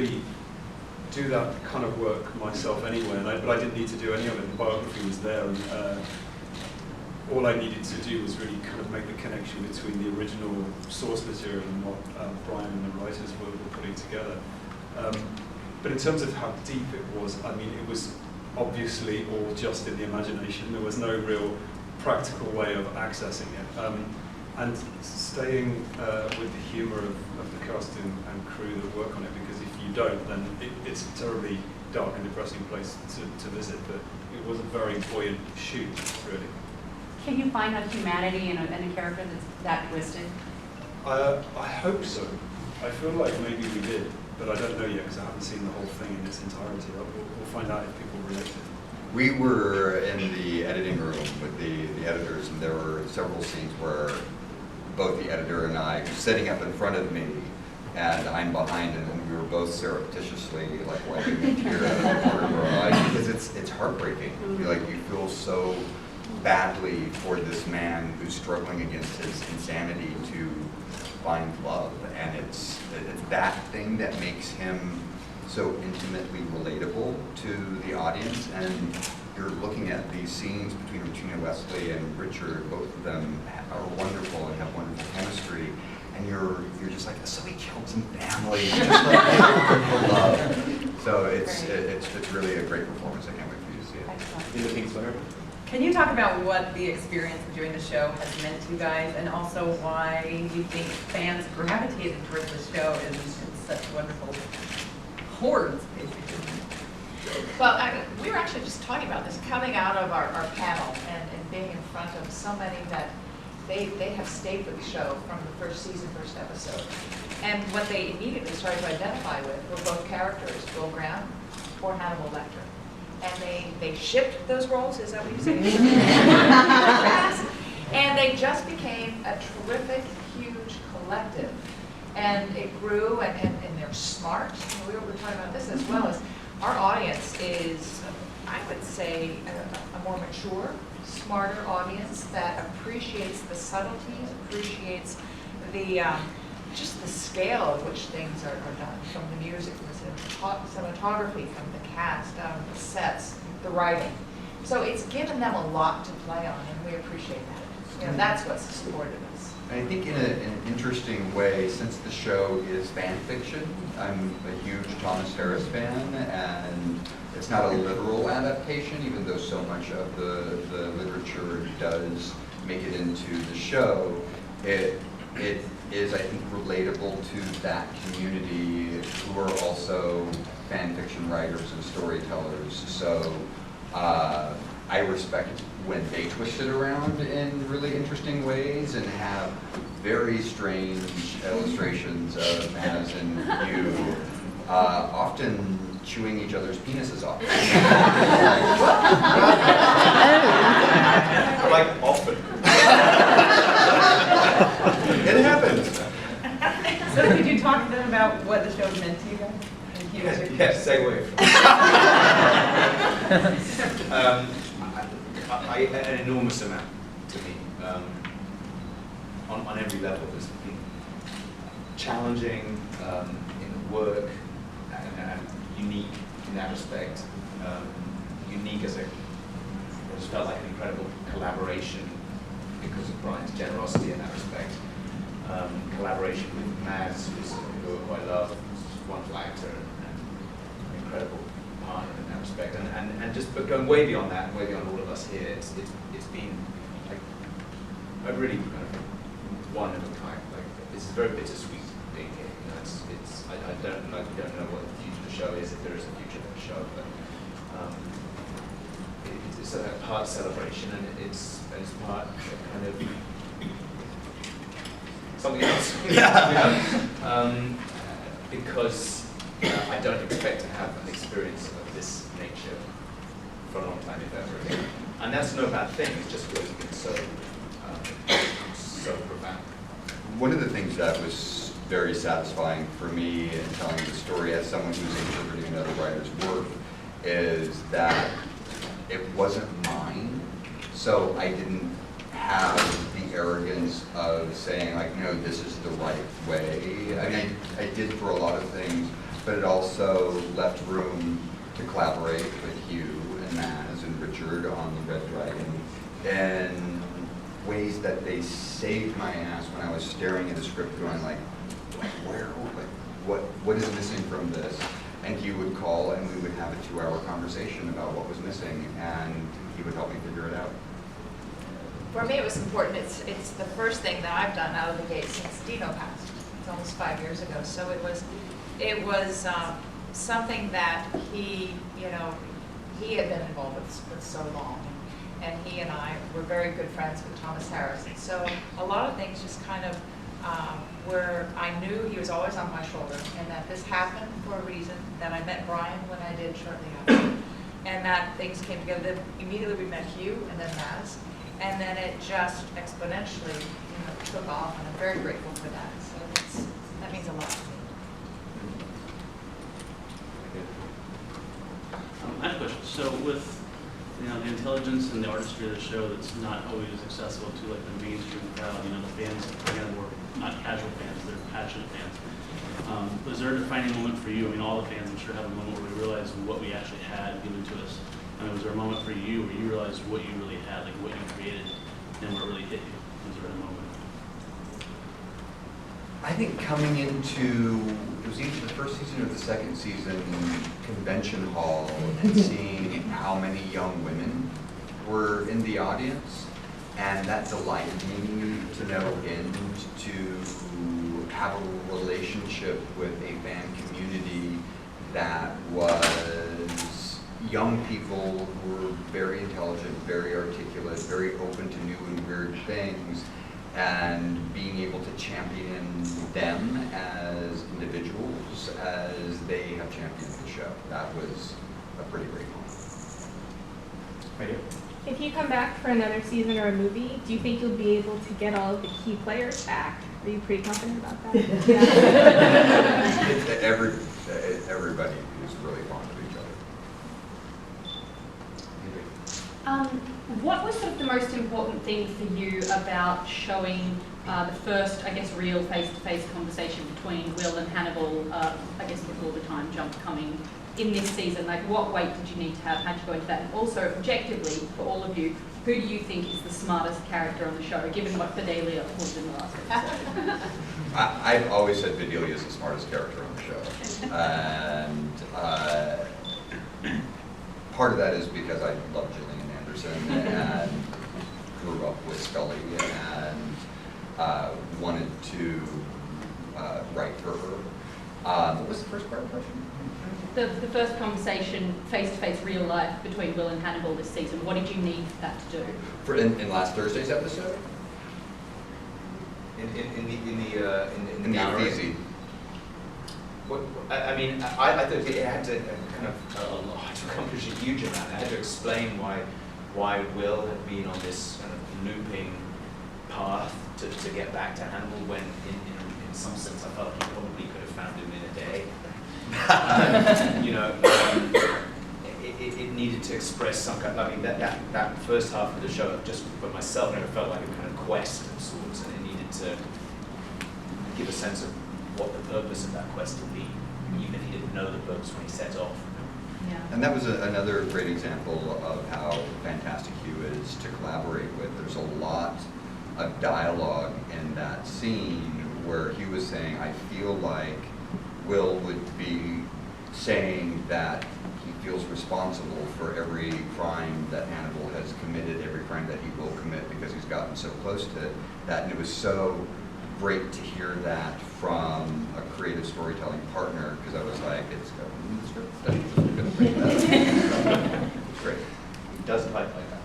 do that kind of work myself anyway, but I didn't need to do any of it. The biography was there, and all I needed to do was really kind of make the connection between the original source material and what Brian and the writers were putting together. But in terms of how deep it was, I mean, it was obviously all just in the imagination. There was no real practical way of accessing it. And staying with the humour of the cast and crew that work on it, because if you don't, then it's a terribly dark and depressing place to visit. But it was a very buoyant shoot, really. Can you find a humanity in a character that's that twisted? I hope so. I feel like maybe we did, but I don't know yet because I haven't seen the whole thing in its entirety. We'll find out if people relate it. We were in the editing room with the editors, and there were several scenes where both the editor and I were sitting up in front of me, and I'm behind him, and we were both surreptitiously like wiping a tear out of the corner of our eyes, because it's heartbreaking. You feel so badly for this man who's struggling against his insanity to find love, and it's that thing that makes him so intimately relatable to the audience. And you're looking at these scenes between Regina Wesley and Richard. Both of them are wonderful and have wonderful chemistry, and you're just like, so he killed some family, just like for love. So it's really a great performance. I can't wait for you to see it. Excellent. Can you talk about what the experience of doing the show has meant to you guys, and also why you think fans gravitated towards the show in such wonderful hordes, basically? Well, we were actually just talking about this coming out of our panel and being in front of so many that they have stayed with the show from the first season, first episode. And what they immediately started to identify with were both characters, Will Graham or Hannibal Lecter. And they shipped those roles, is that what you say? And they just became a terrific, huge collective. And it grew, and they're smart. And we were talking about this as well, as our audience is, I would say, a more mature, smarter audience that appreciates the subtleties, appreciates the just the scale at which things are done, from the music, from the cinematography, from the cast, the sets, the writing. So it's given them a lot to play on, and we appreciate that. That's what's supported us. I think in an interesting way, since the show is fan fiction, I'm a huge Thomas Harris fan, and it's not a literal adaptation, even though so much of the literature does make it into the show. It is, I think, relatable to that community who are also fan fiction writers and storytellers. So I respect when they twist it around in really interesting ways and have very strange illustrations of Maz and you, often chewing each other's penises off. Like often. It happens. So could you talk then about what the show meant to you guys? Yes, segue. An enormous amount to me, on every level. It's been challenging in the work, and unique in that respect. Unique as it just felt like an incredible collaboration because of Brian's generosity in that respect. Collaboration with Maz, who I quite love, who's a wonderful actor and an incredible partner in that respect, and just but going way beyond that, way beyond all of us here, it's been like a really kind of one of a kind. Like this is very bittersweet being here. I don't know what the future of the show is, if there is a future of the show, but it's a part celebration, and it's part kind of something else. Because I don't expect to have an experience of this nature for a long time, if ever again. And that's no bad thing, it's just because it's been so profound. One of the things that was very satisfying for me in telling the story as someone who's interpreting another writer's work is that it wasn't mine, so I didn't have the arrogance of saying like, no, this is the right way. I mean, I did for a lot of things but it also left room to collaborate with Hugh and Maz and Richard on the Red Dragon in ways that they saved my ass when I was staring at a script going like what is missing from this? And Hugh would call and we would have a 2-hour conversation about what was missing, and he would help me figure it out. For me, it was important. It's the first thing that I've done out of the gate since Dino passed. It's almost 5 years ago. So it was something that he had been involved with so long, and he and I were very good friends with Thomas Harris. And so a lot of things just kind of where I knew he was always on my shoulder, and that this happened for a reason. That I met Brian when I did shortly after, and that things came together. Then immediately we met Hugh, and then Maz. And then it just exponentially, took off, and I'm very grateful for that. So that means a lot to me. I have a question. So with the intelligence and the artistry of the show, that's not always accessible to like the mainstream crowd. The fans, again, were not casual fans; they're passionate fans. Was there a defining moment for you? All the fans, I'm sure, have a moment where we realized what we actually had given to us. Was there a moment for you where you realized what you really had, like what you created, and what really hit you? Was there a moment? I think coming into, it was either the first season or the second season, convention hall, and seeing how many young women were in the audience, and that delighted me to no end, to have a relationship with a fan community that was young people who were very intelligent, very articulate, very open to new and weird things, and being able to champion them as individuals as they have championed the show. That was a pretty great moment. Right here. If you come back for another season or a movie, do you think you'll be able to get all of the key players back? Are you pretty confident about that? Everybody is really fond of each other. What was sort of the most important thing for you about showing the first, I guess, real face-to-face conversation between Will and Hannibal, I guess before the time jump coming in this season? Like, what weight did you need to have? How'd you go into that? And also, objectively, for all of you, who do you think is the smartest character on the show, given what Bedelia was in the last episode? I've always said Bedelia is the smartest character on the show. And part of that is because I love Gillian Anderson and grew up with Scully and wanted to write for her. What was the first part of the question? The first conversation, face-to-face, real life, between Will and Hannibal this season, what did you need that to do? In last Thursday's episode? In the Easy. What, I thought it had to kind of to accomplish a huge amount. I had to explain why Will had been on this kind of looping path to get back to Hannibal, when in some sense I felt he probably could have found him in a day. It needed to express some kind of, that first half of the show, just for myself, never felt like a kind of quest of sorts, and it needed to give a sense of what the purpose of that quest would be, even if he didn't know the purpose when he set off. Yeah. And that was another great example of how fantastic Hugh is to collaborate with. There's a lot of dialogue in that scene where he was saying, I feel like Will would be saying that he feels responsible for every crime that Hannibal has committed, every crime that he will commit, because he's gotten so close to that. And it was so great to hear that from a creative storytelling partner, because I was like, it's going in the script. That's going to bring that up. It's great. He does fight like that.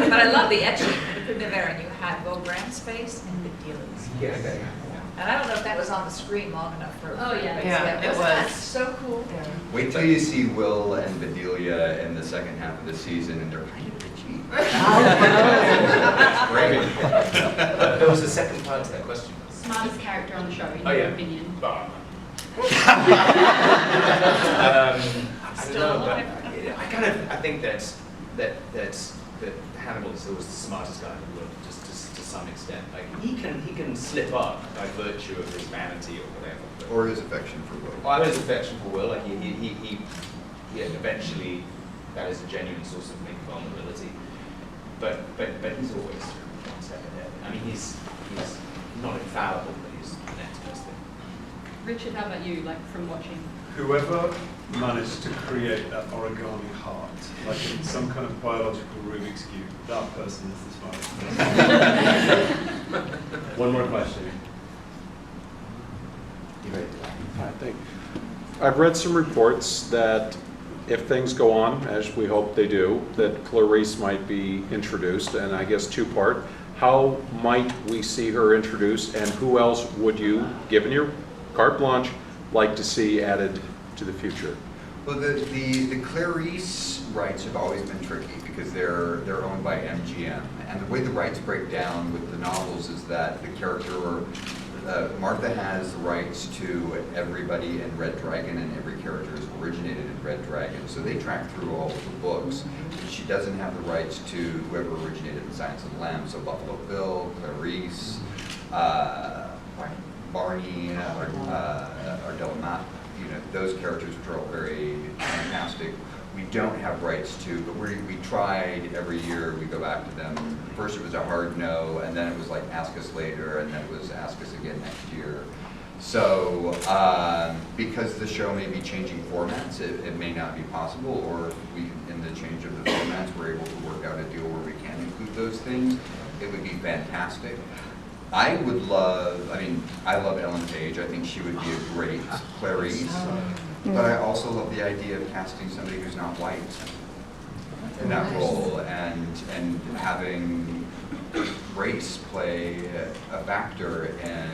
But I love the etching in the Primavera, and you had Will Graham's face and Bedelia's. Yeah. And I don't know if that was on the screen long enough for. Oh, yeah. Yeah, it Wasn't that was. so cool? Wait till you see Will and Bedelia in the second half of the season, and they're kind of bitchy. That's great. There was a second part to that question. Smartest character on the show, in Oh, your yeah. opinion? I don't know, but I think that Hannibal still was the smartest guy in the world, just to some extent. Like he can slip up by virtue of his vanity or whatever. But, Or his affection for Will. or his affection for Will. Like he eventually that is a genuine source of maybe vulnerability. But he's always one step ahead. I mean he's not infallible, but he's the next best thing. Richard, how about you, like from watching? Whoever managed to create that origami heart, like in some kind of biological Rubik's Cube, that person is the smartest. One more question. I think I've read some reports that if things go on, as we hope they do, that Clarice might be introduced, and I guess two-part. How might we see her introduced, and who else would you, given your carte blanche, like to see added to the future? Well, the Clarice rights have always been tricky because they're owned by MGM, and the way the rights break down with the novels is that the character, Martha has the rights to everybody in Red Dragon, and every character is originated in Red Dragon, so they track through all of the books. She doesn't have the rights to whoever originated in Silence of the Lambs, so Buffalo Bill, Clarice, Barney, Ardella Matt, those characters which are all very fantastic. We don't have rights to, but we tried every year, we go back to them. First it was a hard no, and then it was like ask us later, and then it was ask us again next year. So because the show may be changing formats, it may not be possible, or if we, in the change of the formats, we're able to work out a deal where we can include those things, it would be fantastic. I love Ellen Page. I think she would be a great Clarice. But I also love the idea of casting somebody who's not white in that role, and having race play a factor in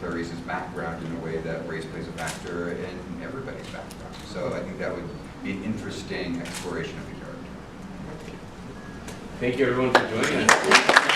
Clarice's background in a way that race plays a factor in everybody's background. So I think that would be an interesting exploration of the character. Thank you everyone for joining us.